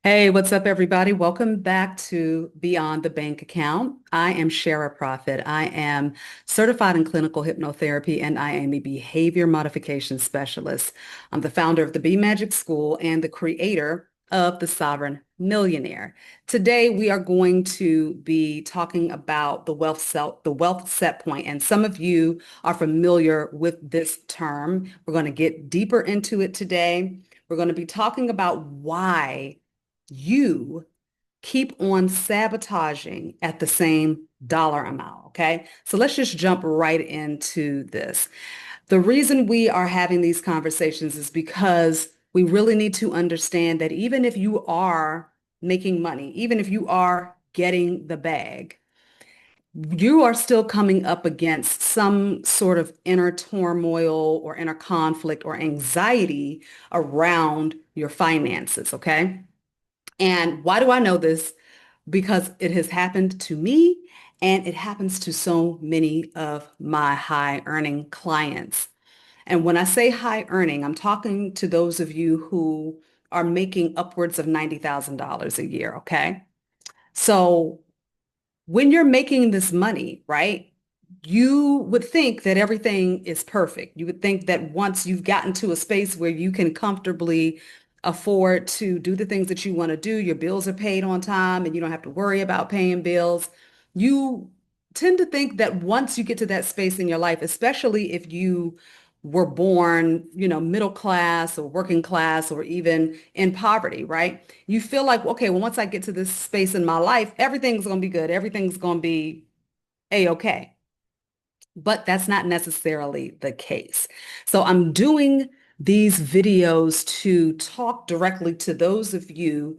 Hey, what's up, everybody? Welcome back to Beyond the Bank Account. I am Shara Prophet. I am certified in clinical hypnotherapy and I am a behavior modification specialist. I'm the founder of the Be Magic School and the creator of the Sovereign Millionaire. Today, we are going to be talking about the wealth set point, and some of you are familiar with this term. We're going to get deeper into it today. We're going to be talking about why you keep on sabotaging at the same dollar amount. Okay. So let's just jump right into this. The reason we are having these conversations is because we really need to understand that even if you are making money, even if you are getting the bag, you are still coming up against some sort of inner turmoil or inner conflict or anxiety around your finances. Okay. And why do I know this? Because it has happened to me and it happens to so many of my high earning clients. And when I say high earning, I'm talking to those of you who are making upwards of $90,000 a year, okay? So when you're making this money, right, you would think that everything is perfect. You would think that once you've gotten to a space where you can comfortably afford to do the things that you want to do, your bills are paid on time and you don't have to worry about paying bills. You tend to think that once you get to that space in your life, especially if you were born, middle class or working class or even in poverty, right? You feel like, okay, well, once I get to this space in my life, everything's going to be good. Everything's going to be a-okay. But that's not necessarily the case. So I'm doing these videos to talk directly to those of you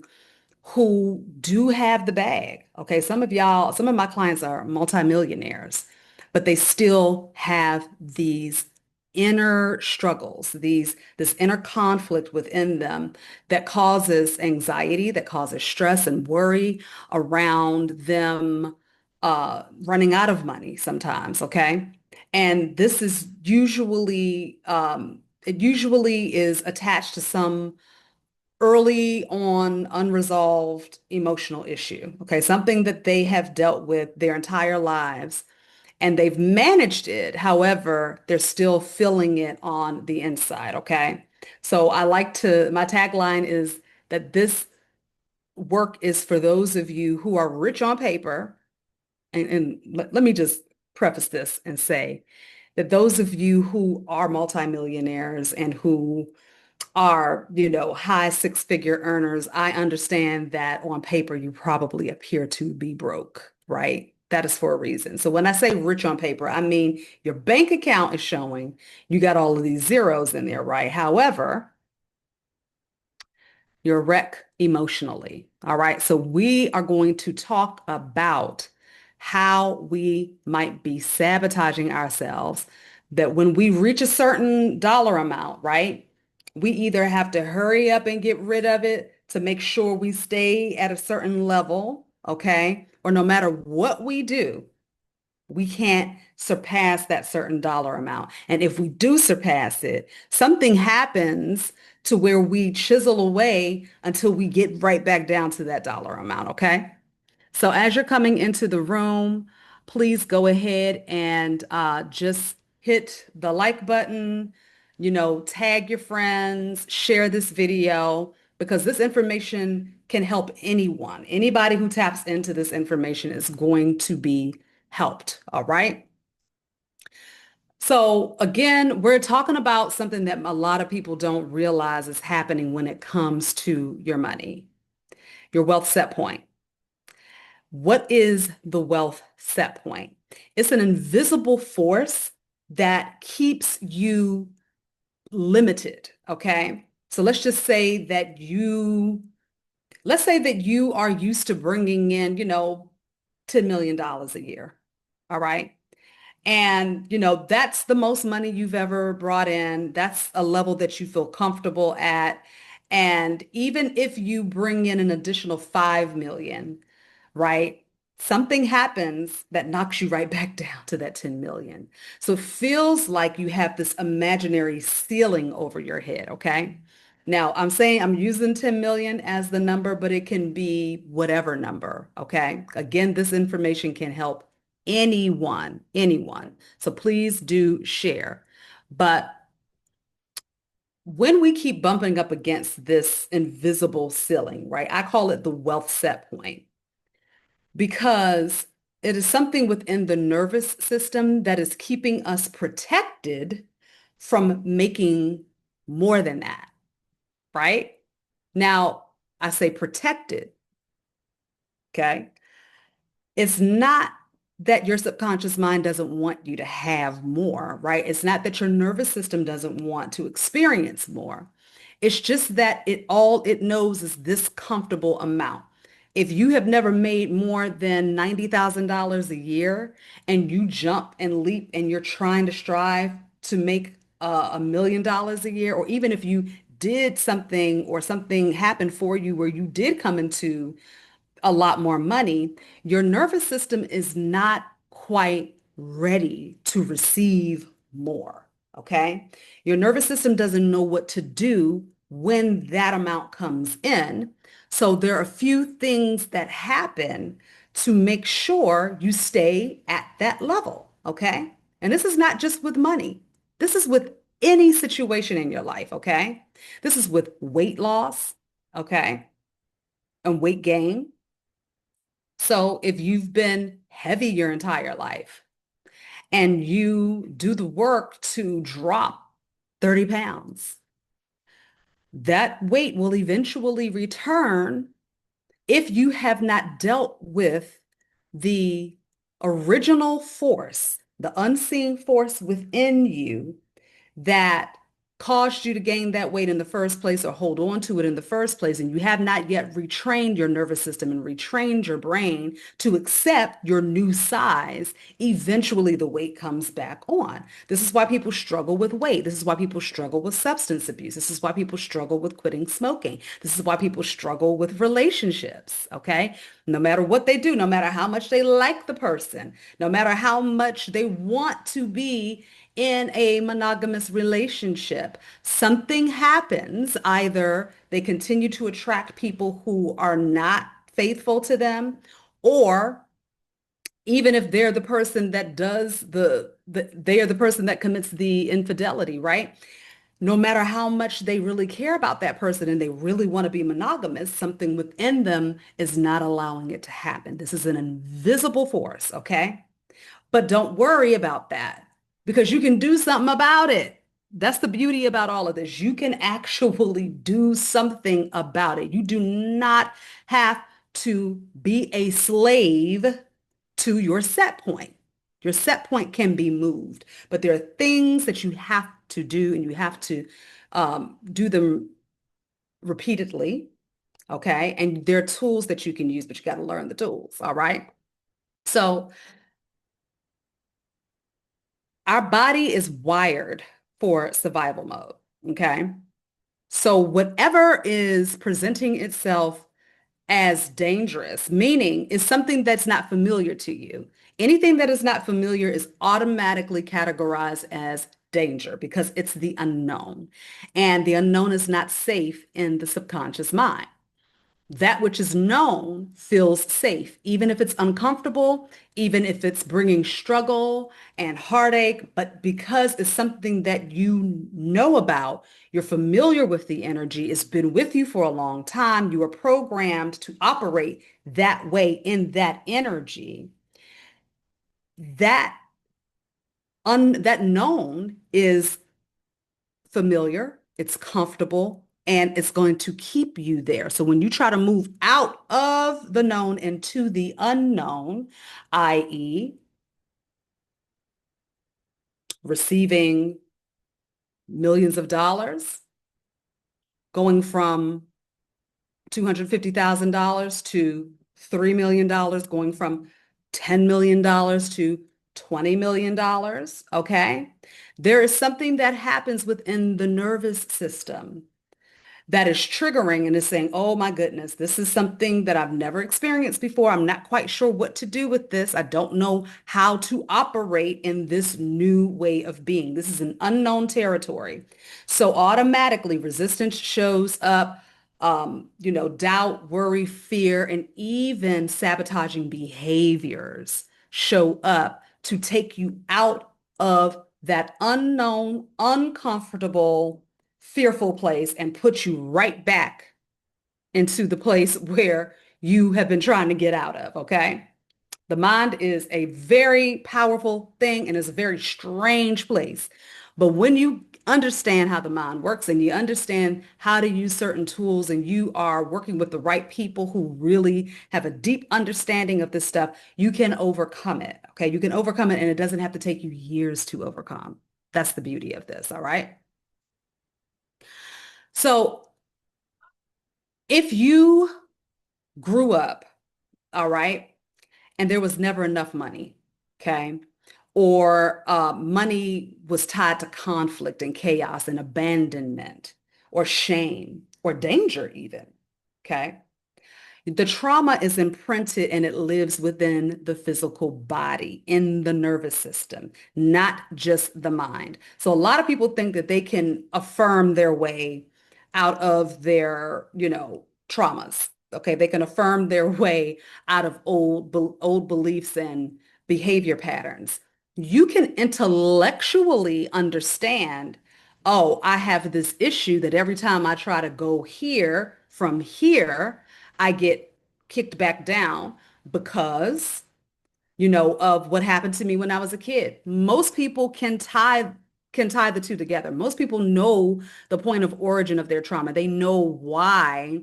who do have the bag. Okay, some of my clients are multimillionaires, but they still have these inner struggles, this inner conflict within them that causes anxiety, that causes stress and worry around them running out of money sometimes. Okay. And this is usually, it usually is attached to some early on unresolved emotional issue. Okay, something that they have dealt with their entire lives and they've managed it. However, they're still feeling it on the inside. Okay. So my tagline is that this work is for those of you who are rich on paper. And let me just preface this and say that those of you who are multimillionaires and who are, high six-figure earners, I understand that on paper you probably appear to be broke, right? That is for a reason. So when I say rich on paper, I mean your bank account is showing you got all of these zeros in there, right? However, you're a wreck emotionally. All right. So we are going to talk about how we might be sabotaging ourselves, that when we reach a certain dollar amount, right, we either have to hurry up and get rid of it to make sure we stay at a certain level, okay? Or no matter what we do, we can't surpass that certain dollar amount. And if we do surpass it, something happens to where we chisel away until we get right back down to that dollar amount, okay? So as you're coming into the room, please go ahead and just hit the like button, tag your friends, share this video, because this information can help anyone. Anybody who taps into this information is going to be helped, all right? So again, we're talking about something that a lot of people don't realize is happening when it comes to your money, your wealth set point. What is the wealth set point? It's an invisible force that keeps you limited, okay? So let's say that you are used to bringing in, $10 million a year, all right? And, that's the most money you've ever brought in. That's a level that you feel comfortable at. And even if you bring in an additional 5 million, right? Something happens that knocks you right back down to that 10 million. So it feels like you have this imaginary ceiling over your head, okay? Now, I'm saying I'm using 10 million as the number, but it can be whatever number, okay? Again, this information can help anyone. So please do share. But when we keep bumping up against this invisible ceiling, right? I call it the wealth set point because it is something within the nervous system that is keeping us protected from making more than that, right? Now, I say protected, okay? It's not that your subconscious mind doesn't want you to have more, right? It's not that your nervous system doesn't want to experience more. It's just that all it knows is this comfortable amount. If you have never made more than $90,000 a year and you jump and leap and you're trying to strive to make $1 million a year, or even if you did something or something happened for you where you did come into a lot more money, your nervous system is not quite ready to receive more. Okay. Your nervous system doesn't know what to do when that amount comes in. So there are a few things that happen to make sure you stay at that level. Okay. And this is not just with money. This is with any situation in your life. Okay. This is with weight loss. Okay. And weight gain. So if you've been heavy your entire life and you do the work to drop 30 pounds, that weight will eventually return if you have not dealt with the original force, the unseen force within you that caused you to gain that weight in the first place or hold on to it in the first place, and you have not yet retrained your nervous system and retrained your brain to accept your new size, eventually the weight comes back on. This is why people struggle with weight. This is why people struggle with substance abuse. This is why people struggle with quitting smoking. This is why people struggle with relationships, okay? No matter what they do, no matter how much they like the person, no matter how much they want to be in a monogamous relationship, something happens. Either they continue to attract people who are not faithful to them, or even if they're the person that does they are the person that commits the infidelity, right? No matter how much they really care about that person and they really want to be monogamous, something within them is not allowing it to happen. This is an invisible force, okay? But don't worry about that because you can do something about it. That's the beauty about all of this. You can actually do something about it. You do not have to be a slave to your set point. Your set point can be moved, but there are things that you have to do and you have to do them repeatedly. Okay. And there are tools that you can use, but you got to learn the tools. All right. So our body is wired for survival mode. Okay. So whatever is presenting itself as dangerous, meaning is something that's not familiar to you. Anything that is not familiar is automatically categorized as danger because it's the unknown. And the unknown is not safe in the subconscious mind. That which is known feels safe, even if it's uncomfortable, even if it's bringing struggle and heartache. But because it's something that you know about, you're familiar with the energy, it's been with you for a long time, you are programmed to operate that way in that energy. That that known is familiar, it's comfortable, and it's going to keep you there. So when you try to move out of the known into the unknown, i.e., receiving millions of dollars, going from $250,000 to $3 million, going from $10 million to $20 million, okay? There is something that happens within the nervous system that is triggering and is saying, oh my goodness, this is something that I've never experienced before. I'm not quite sure what to do with this. I don't know how to operate in this new way of being. This is an unknown territory. So automatically resistance shows up, doubt, worry, fear, and even sabotaging behaviors show up to take you out of that unknown, uncomfortable, fearful place and put you right back into the place where you have been trying to get out of, okay? The mind is a very powerful thing and is a very strange place. But when you understand how the mind works and you understand how to use certain tools and you are working with the right people who really have a deep understanding of this stuff, you can overcome it. Okay. You can overcome it and it doesn't have to take you years to overcome. That's the beauty of this. All right. So if you grew up, all right, and there was never enough money, okay? Or money was tied to conflict and chaos and abandonment or shame or danger even, okay? The trauma is imprinted and it lives within the physical body, in the nervous system, not just the mind. So a lot of people think that they can affirm their way out of their, traumas. Okay, they can affirm their way out of old beliefs and behavior patterns. You can intellectually understand, oh, I have this issue that every time I try to go here from here, I get kicked back down because, of what happened to me when I was a kid. Most people can tie the two together. Most people know the point of origin of their trauma. They know why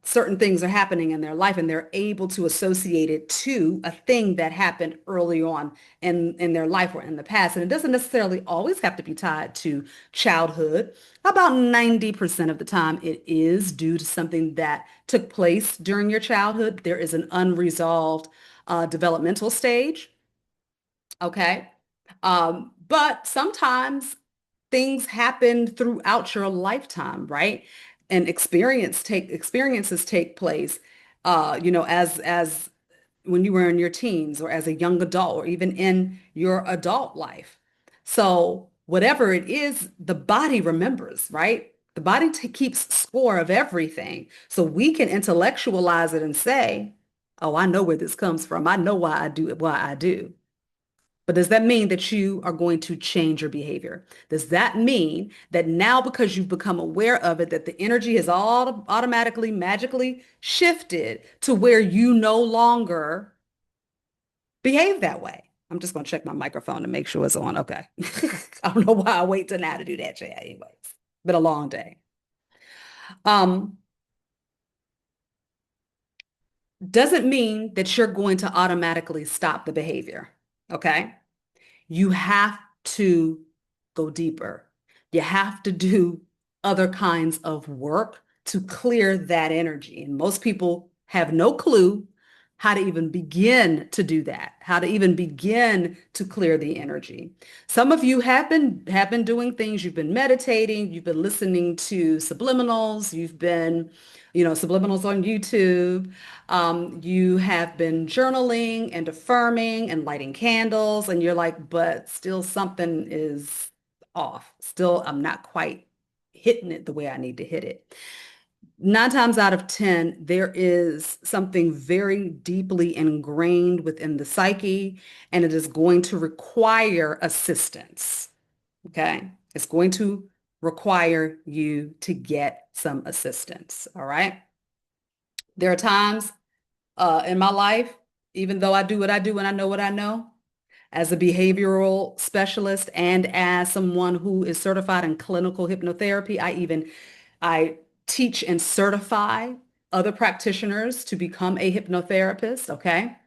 certain things are happening in their life and they're able to associate it to a thing that happened early on in their life or in the past. And it doesn't necessarily always have to be tied to childhood. About 90% of the time, it is due to something that took place during your childhood. There is an unresolved developmental stage. Okay. But sometimes things happen throughout your lifetime, right? And experiences take place, as when you were in your teens or as a young adult or even in your adult life. So whatever it is, the body remembers, right? The body keeps score of everything. So we can intellectualize it and say, oh, I know where this comes from. I know why I do it, why I do. But does that mean that you are going to change your behavior? Does that mean that now because you've become aware of it, that the energy has all automatically, magically shifted to where you no longer behave that way? I'm just going to check my microphone to make sure it's on. Okay. I don't know why I wait till now to do that, Jay. Anyways, been a long day. Um, doesn't mean that you're going to automatically stop the behavior. Okay. You have to go deeper. You have to do other kinds of work to clear that energy. And most people have no clue how to even begin to do that, how to even begin to clear the energy. Some of you have been doing things, you've been meditating, you've been listening to subliminals, you've been, subliminals on YouTube. You have been journaling and affirming and lighting candles, and you're like, but still something is off. Still, I'm not quite hitting it the way I need to hit it. 9 times out of 10, there is something very deeply ingrained within the psyche, and it is going to require assistance. Okay. It's going to require you to get some assistance. All right. There are times in my life, even though I do what I do and I know what I know, as a behavioral specialist and as someone who is certified in clinical hypnotherapy, I teach and certify other practitioners to become a hypnotherapist, okay?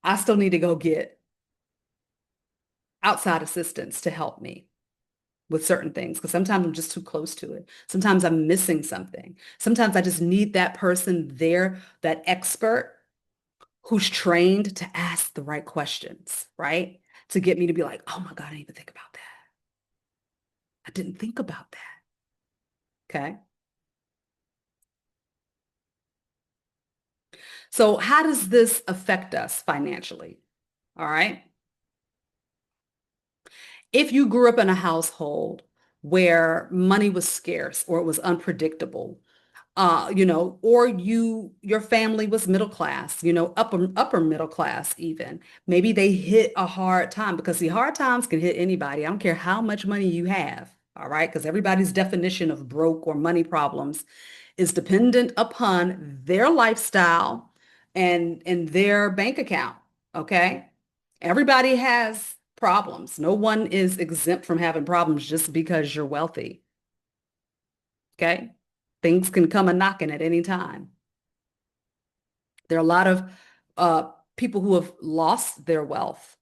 I still need to go get outside assistance to help me with certain things because sometimes I'm just too close to it. Sometimes I'm missing something. Sometimes I just need that person there, that expert who's trained to ask the right questions, right? To get me to be like, oh my God, I didn't even think about that. I didn't think about that. Okay. So how does this affect us financially? All right. If you grew up in a household where money was scarce or it was unpredictable, or your family was middle class, upper middle class even. Maybe they hit a hard time because the hard times can hit anybody. I don't care how much money you have, all right? Because everybody's definition of broke or money problems is dependent upon their lifestyle and their bank account, okay? Everybody has problems. No one is exempt from having problems just because you're wealthy, okay? Things can come a knocking at any time. There are a lot of people who have lost their wealth.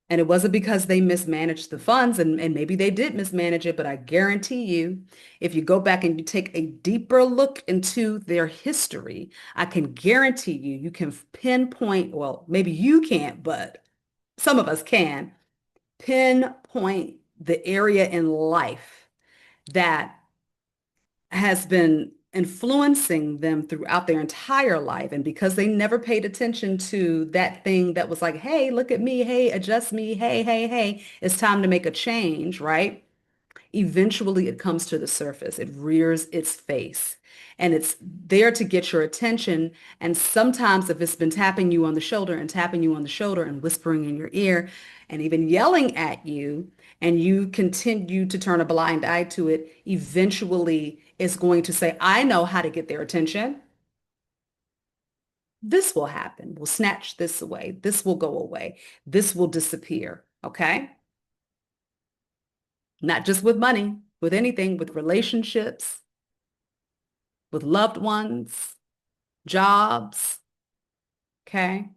And it wasn't because they mismanaged the funds, and maybe they did mismanage it, but I guarantee you, if you go back and you take a deeper look into their history, I can guarantee you can pinpoint, well, maybe you can't, but some of us can pinpoint the area in life that has been influencing them throughout their entire life. And because they never paid attention to that thing that was like, hey, look at me, hey, adjust me, hey, hey, hey, it's time to make a change, right? Eventually it comes to the surface. It rears its face and it's there to get your attention. And sometimes if it's been tapping you on the shoulder and tapping you on the shoulder and whispering in your ear and even yelling at you, and you continue to turn a blind eye to it, eventually it's going to say, I know how to get their attention. This will happen. We'll snatch this away. This will go away. This will disappear. Okay? Not just with money, with anything, with relationships, with loved ones, jobs, okay?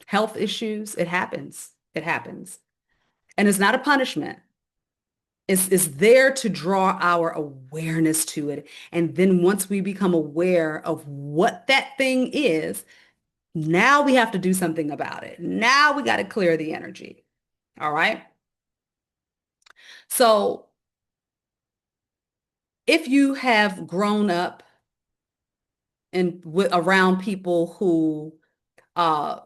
Health issues. It happens. It happens. And it's not a punishment. It's there to draw our awareness to it. And then once we become aware of what that thing is, now we have to do something about it. Now we got to clear the energy. All right. So if you have grown up and around people who uh,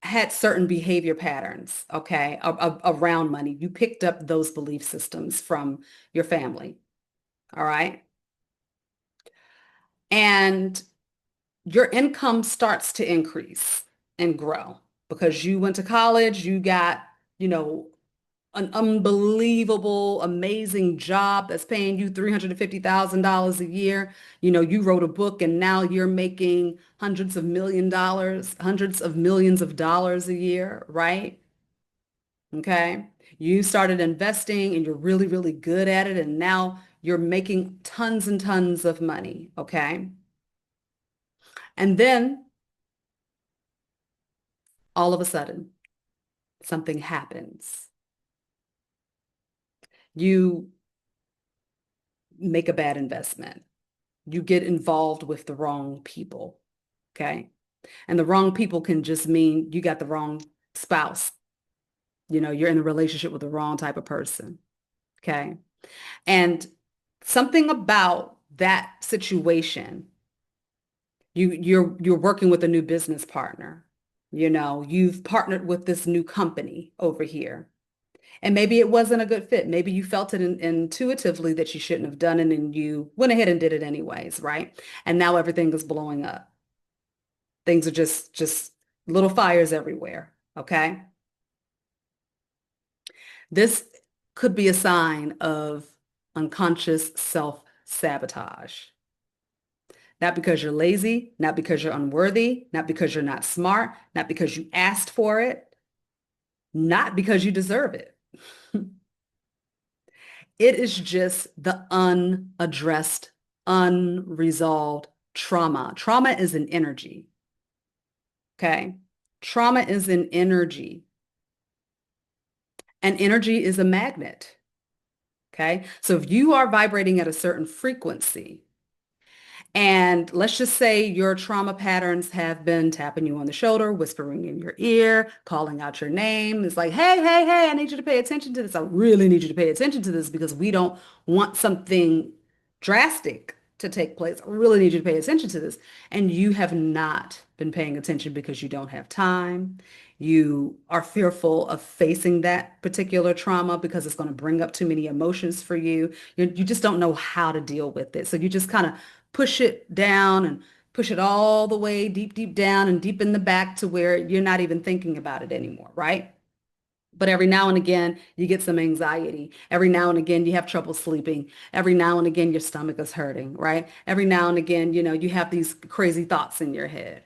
had certain behavior patterns, okay, around money, you picked up those belief systems from your family. All right. And your income starts to increase and grow because you went to college, you got, you know, an unbelievable, amazing job that's paying you $350,000 a year. You wrote a book and now you're making hundreds of millions of dollars a year, right? Okay. You started investing and you're really, really good at it. And now you're making tons and tons of money. Okay. And then all of a sudden, something happens. You make a bad investment. You get involved with the wrong people. Okay. And the wrong people can just mean you got the wrong spouse. You're in a relationship with the wrong type of person. Okay. And something about that situation, you're working with a new business partner. You've partnered with this new company over here. And maybe it wasn't a good fit. Maybe you felt it intuitively that you shouldn't have done it and you went ahead and did it anyways, right? And now everything is blowing up. Things are just little fires everywhere, okay? This could be a sign of unconscious self-sabotage. Not because you're lazy, not because you're unworthy, not because you're not smart, not because you asked for it, not because you deserve it. It is just the unaddressed, unresolved trauma. Trauma is an energy, okay? Trauma is an energy, and energy is a magnet, okay? So if you are vibrating at a certain frequency, and let's just say your trauma patterns have been tapping you on the shoulder, whispering in your ear, calling out your name. It's like, hey, hey, hey, I need you to pay attention to this. I really need you to pay attention to this because we don't want something. drastic to take place. I really need you to pay attention to this. And you have not been paying attention because you don't have time. You are fearful of facing that particular trauma because it's going to bring up too many emotions for you. You just don't know how to deal with it. So you just kind of push it down and push it all the way deep, deep down and deep in the back to where you're not even thinking about it anymore, right? But every now and again, you get some anxiety. Every now and again, you have trouble sleeping. Every now and again, your stomach is hurting, right? Every now and again, you have these crazy thoughts in your head,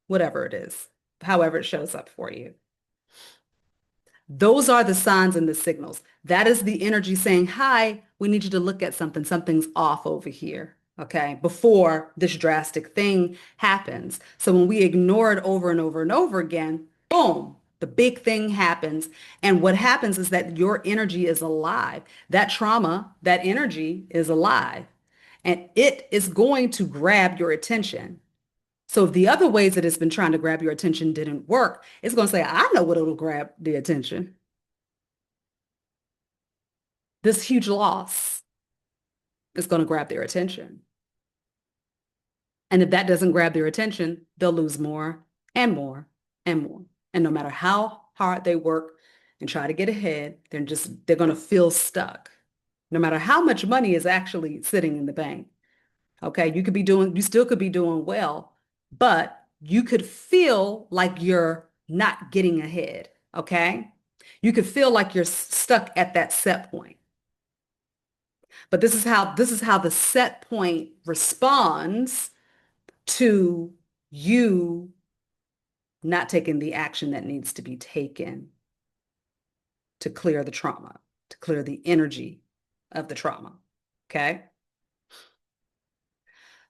whatever it is, however it shows up for you. Those are the signs and the signals. That is the energy saying, hi, we need you to look at something. Something's off over here. Okay. Before this drastic thing happens. So when we ignore it over and over and over again, boom, the big thing happens. And what happens is that your energy is alive. That trauma, that energy is alive. And it is going to grab your attention. So if the other ways that it's been trying to grab your attention didn't work, it's going to say, I know what it'll grab the attention. This huge loss is going to grab their attention. And if that doesn't grab their attention, they'll lose more and more and more. And no matter how hard they work and try to get ahead, they're going to feel stuck. No matter how much money is actually sitting in the bank. Okay, you still could be doing well, but you could feel like you're not getting ahead. Okay, you could feel like you're stuck at that set point. But this is how the set point responds to you not taking the action that needs to be taken to clear the trauma, to clear the energy of the trauma. Okay.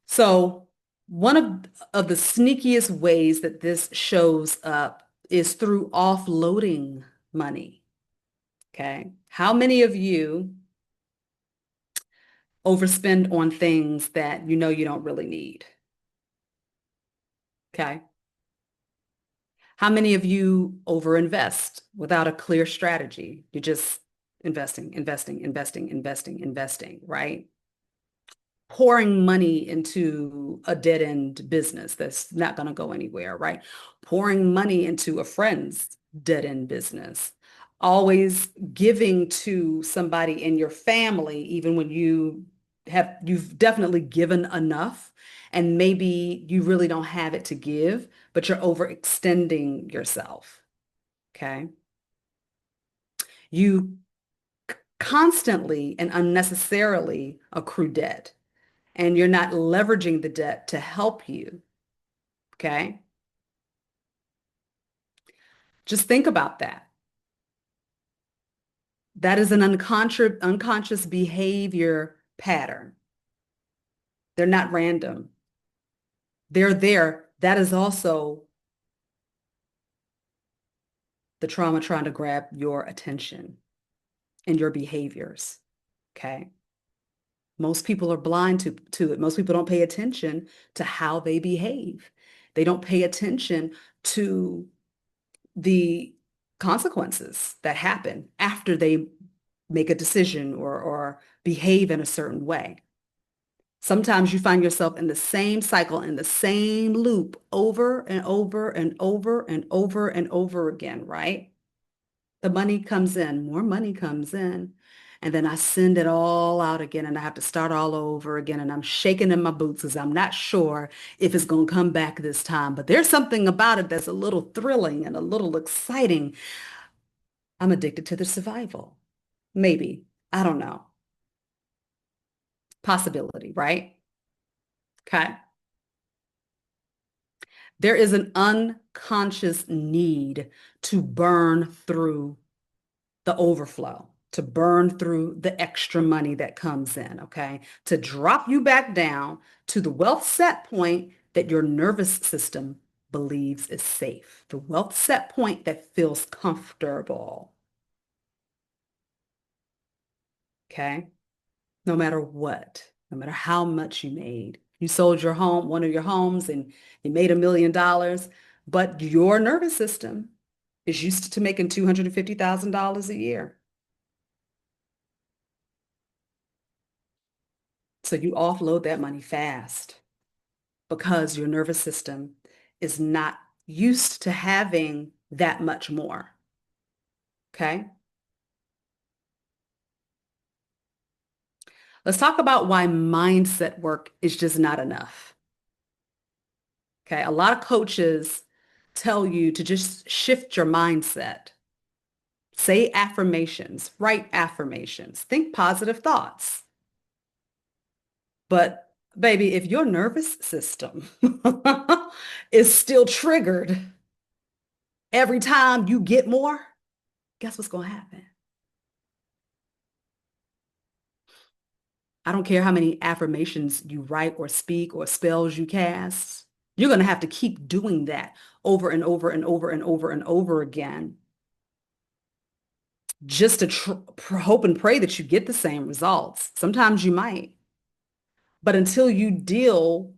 So one of the sneakiest ways that this shows up is through offloading money. Okay. How many of you overspend on things that you know you don't really need? Okay. How many of you overinvest without a clear strategy? You're just investing, investing, investing, investing, investing, right? Pouring money into a dead-end business that's not going to go anywhere, right? Pouring money into a friend's dead-end business. Always giving to somebody in your family, even when you've definitely given enough, and maybe you really don't have it to give, but you're overextending yourself. Okay. You constantly and unnecessarily accrue debt, and you're not leveraging the debt to help you. Okay. Just think about that. That is an unconscious behavior pattern. They're not random. They're there. That is also the trauma trying to grab your attention and your behaviors. Okay. Most people are blind to it. Most people don't pay attention to how they behave. They don't pay attention to the consequences that happen after they make a decision or behave in a certain way. Sometimes you find yourself in the same cycle, in the same loop over and over and over and over and over again, right? The money comes in, more money comes in, and then I send it all out again and I have to start all over again. And I'm shaking in my boots because I'm not sure if it's going to come back this time. But there's something about it that's a little thrilling and a little exciting. I'm addicted to the survival. Maybe. I don't know. Possibility, right? Okay. There is an unconscious need to burn through the overflow, to burn through the extra money that comes in, okay? To drop you back down to the wealth set point that your nervous system believes is safe, the wealth set point that feels comfortable, okay? No matter what, no matter how much you made. You sold your home, one of your homes, and you made $1 million, but your nervous system is used to making $250,000 a year. So you offload that money fast because your nervous system is not used to having that much more. Okay. Let's talk about why mindset work is just not enough. Okay. A lot of coaches tell you to just shift your mindset. Say affirmations, write affirmations, think positive thoughts. But baby, if your nervous system is still triggered every time you get more, guess what's going to happen? I don't care how many affirmations you write or speak or spells you cast. You're going to have to keep doing that over and over and over and over and over again just to hope and pray that you get the same results. Sometimes you might, but until you deal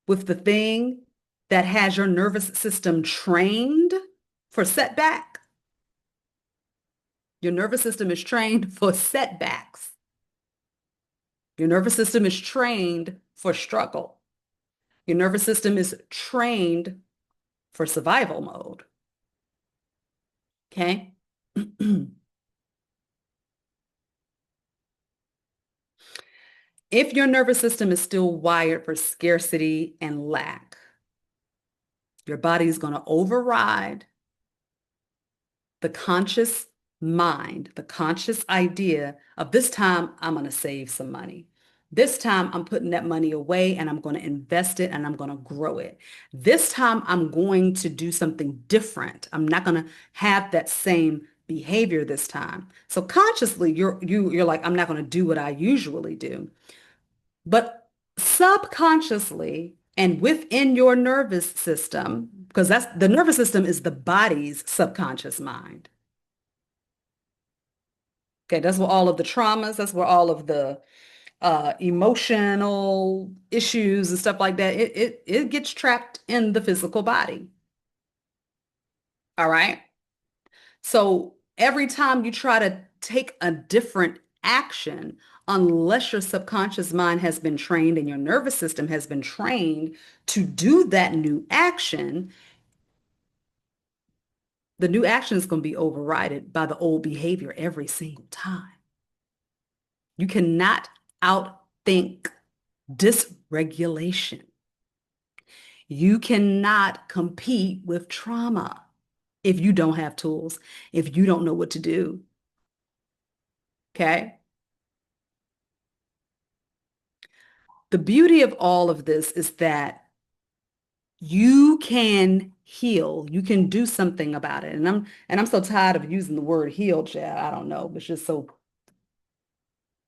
with the thing that has your nervous system trained for setback, your nervous system is trained for setbacks. Your nervous system is trained for struggle. Your nervous system is trained for survival mode. Okay. If your nervous system is still wired for scarcity and lack, your body is going to override the conscious mind, the conscious idea of this time I'm going to save some money. This time I'm putting that money away and I'm going to invest it and I'm going to grow it. This time I'm going to do something different. I'm not going to have that same behavior this time. So consciously you're like, I'm not going to do what I usually do. But subconsciously and within your nervous system, because that's the nervous system is the body's subconscious mind. Okay, that's where all of the traumas, that's where all of the emotional issues and stuff like that, it gets trapped in the physical body. All right. So every time you try to take a different action, unless your subconscious mind has been trained and your nervous system has been trained to do that new action, the new action is going to be overridden by the old behavior every single time. You cannot outthink dysregulation. You cannot compete with trauma if you don't have tools, if you don't know what to do. Okay. The beauty of all of this is that you can heal. You can do something about it. And I'm so tired of using the word heal, Chad. I don't know. It's just so,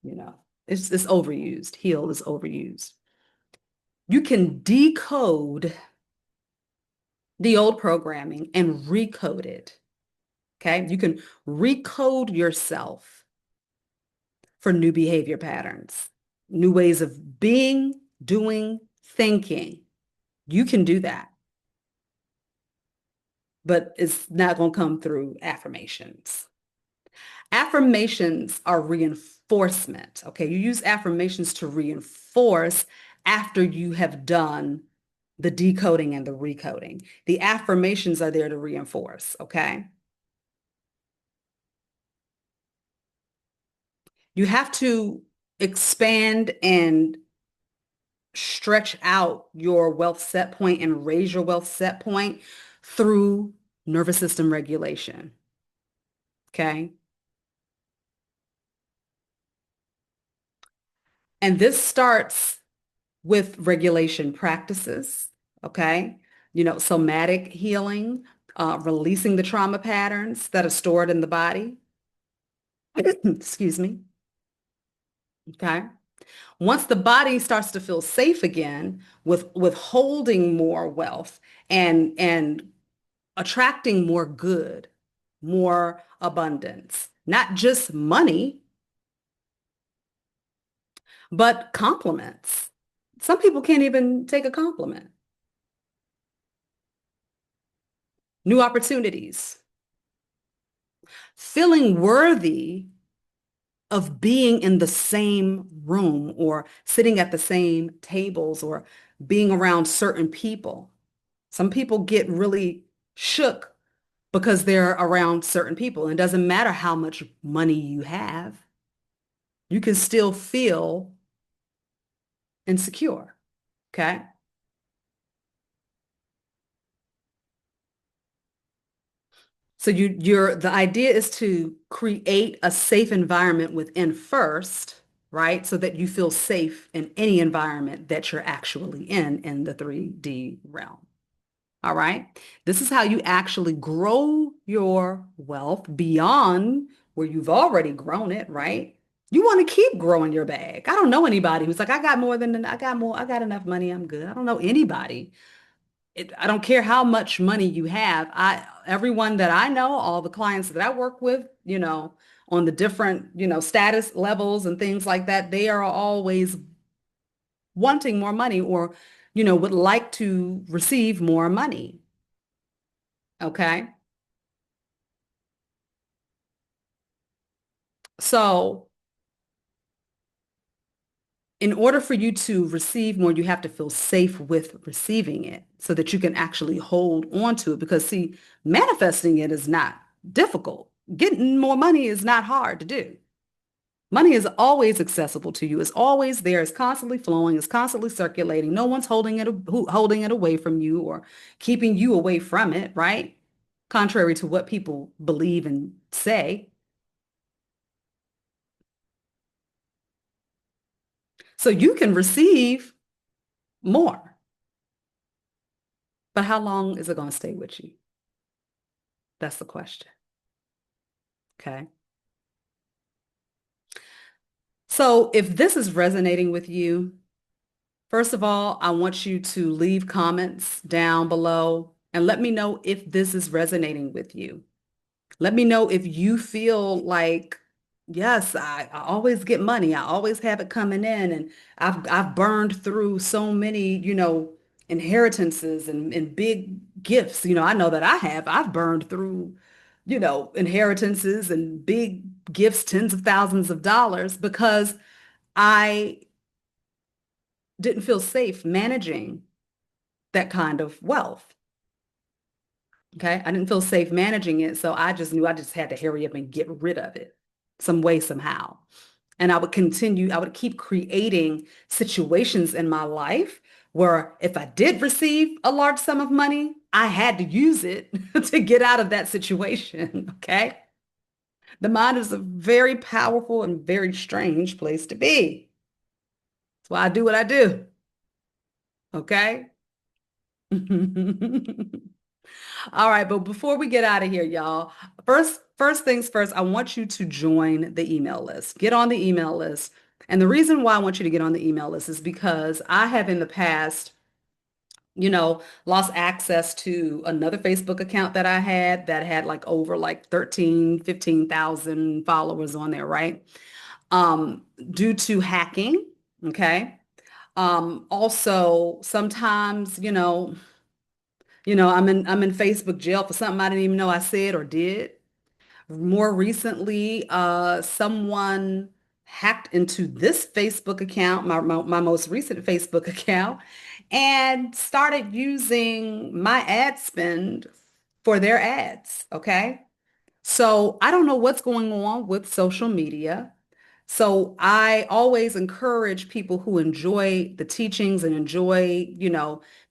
you know, it's overused. Heal is overused. You can decode the old programming and recode it. Okay. You can recode yourself for new behavior patterns, new ways of being, doing, thinking. You can do that, but it's not going to come through affirmations. Affirmations are reinforcement. Okay. You use affirmations to reinforce after you have done the decoding and the recoding. The affirmations are there to reinforce. Okay. You have to expand and stretch out your wealth set point and raise your wealth set point through nervous system regulation. Okay. And this starts with regulation practices. Okay. Somatic healing, releasing the trauma patterns that are stored in the body. Excuse me. Okay. Once the body starts to feel safe again with holding more wealth and attracting more good, more abundance, not just money, but compliments. Some people can't even take a compliment. New opportunities, feeling worthy of being in the same room or sitting at the same tables or being around certain people. Some people get really shook because they're around certain people. And it doesn't matter how much money you have, you can still feel insecure. Okay. So the idea is to create a safe environment within first, right? So that you feel safe in any environment that you're actually in the 3D realm. All right. This is how you actually grow your wealth beyond where you've already grown it, right? You want to keep growing your bag. I don't know anybody who's like, I got enough money, I'm good. I don't know anybody. I don't care how much money you have. Everyone that I know, all the clients that I work with, on the different, status levels and things like that, they are always wanting more money or, would like to receive more money. Okay. So in order for you to receive more, you have to feel safe with receiving it so that you can actually hold on to it. Because see, manifesting it is not difficult. Getting more money is not hard to do. Money is always accessible to you. It's always there. It's constantly flowing. It's constantly circulating. No one's holding it away from you or keeping you away from it, right? Contrary to what people believe and say. So you can receive more, but how long is it going to stay with you? That's the question. Okay. So if this is resonating with you, first of all, I want you to leave comments down below and let me know if this is resonating with you. Let me know if you feel like, yes, I always get money. I always have it coming in. And I've burned through so many, inheritances and big gifts. I know that I have. I've burned through, inheritances and big gifts, tens of thousands of dollars because I didn't feel safe managing that kind of wealth. Okay. I didn't feel safe managing it. So I just knew I just had to hurry up and get rid of it some way, somehow. And I would keep creating situations in my life where if I did receive a large sum of money, I had to use it to get out of that situation. Okay. The mind is a very powerful and very strange place to be. That's why I do what I do. Okay. All right, but before we get out of here, y'all, first things first, I want you to join the email list. Get on the email list. And the reason why I want you to get on the email list is because I have in the past, lost access to another Facebook account that I had that had like over like 13, 15,000 followers on there, right? Due to hacking, okay? Also, sometimes, I'm in Facebook jail for something I didn't even know I said or did. More recently, someone hacked into this Facebook account, my most recent Facebook account, and started using my ad spend for their ads. Okay. So I don't know what's going on with social media. So I always encourage people who enjoy the teachings and enjoy,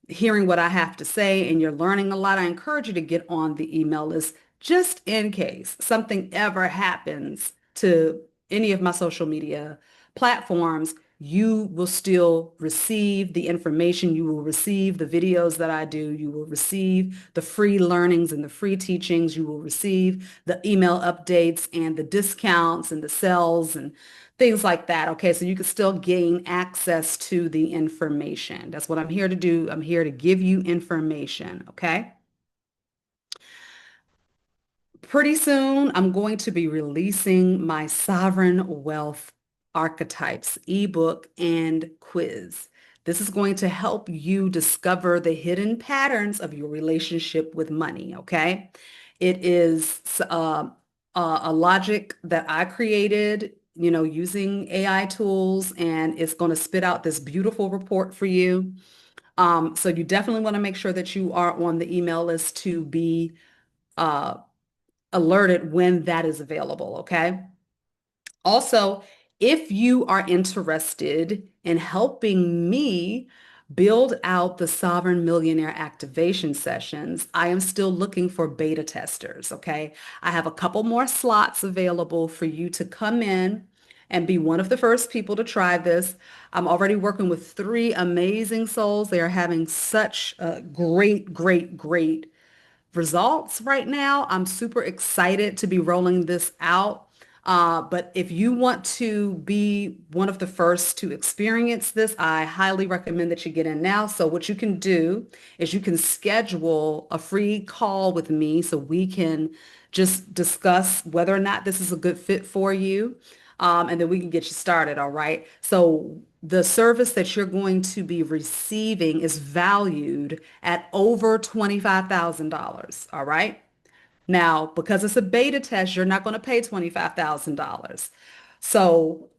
hearing what I have to say and you're learning a lot. I encourage you to get on the email list just in case something ever happens to any of my social media platforms. You will still receive the information. You will receive the videos that I do. You will receive the free learnings and the free teachings. You will receive the email updates and the discounts and the sales and things like that. Okay, so you can still gain access to the information. That's what I'm here to do. I'm here to give you information. Okay. Pretty soon, I'm going to be releasing my Sovereign Wealth Archetypes ebook and quiz. This is going to help you discover the hidden patterns of your relationship with money, okay? It is a logic that I created using AI tools, and it's going to spit out this beautiful report for you. So you definitely want to make sure that you are on the email list to be uh, alerted when that is available, okay? Also, if you are interested in helping me build out the Sovereign Millionaire activation sessions, I am still looking for beta testers, okay? I have a couple more slots available for you to come in and be one of the first people to try this. I'm already working with three amazing souls. They are having such great results right now. I'm super excited to be rolling this out. But if you want to be one of the first to experience this, I highly recommend that you get in now. So what you can do is you can schedule a free call with me so we can just discuss whether or not this is a good fit for you. And then we can get you started, all right? So the service that you're going to be receiving is valued at over $25,000, all right? Now, because it's a beta test, you're not going to pay $25,000. So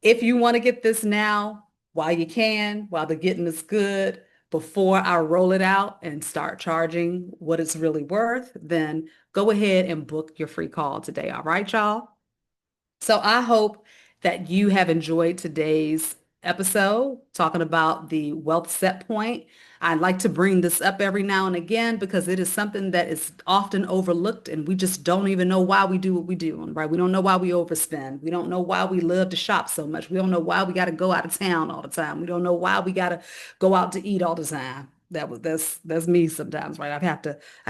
if you want to get this now, while you can, while the getting is good, before I roll it out and start charging what it's really worth, then go ahead and book your free call today. All right, y'all? So I hope that you have enjoyed today's episode talking about the wealth set point. I like to bring this up every now and again because it is something that is often overlooked and we just don't even know why we do what we do, right? We don't know why we overspend. We don't know why we love to shop so much. We don't know why we got to go out of town all the time. We don't know why we got to go out to eat all the time. That's me sometimes, right? I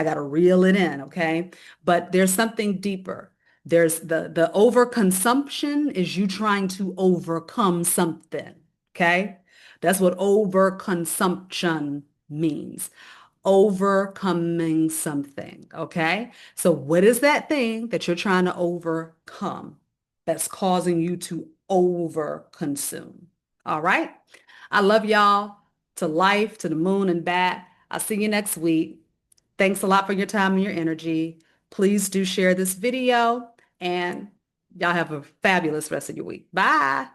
got to reel it in, okay? But there's something deeper. There's the overconsumption is you trying to overcome something. Okay. That's what overconsumption means. Overcoming something. Okay. So what is that thing that you're trying to overcome that's causing you to overconsume? All right. I love y'all to life, to the moon and back. I'll see you next week. Thanks a lot for your time and your energy. Please do share this video and y'all have a fabulous rest of your week. Bye.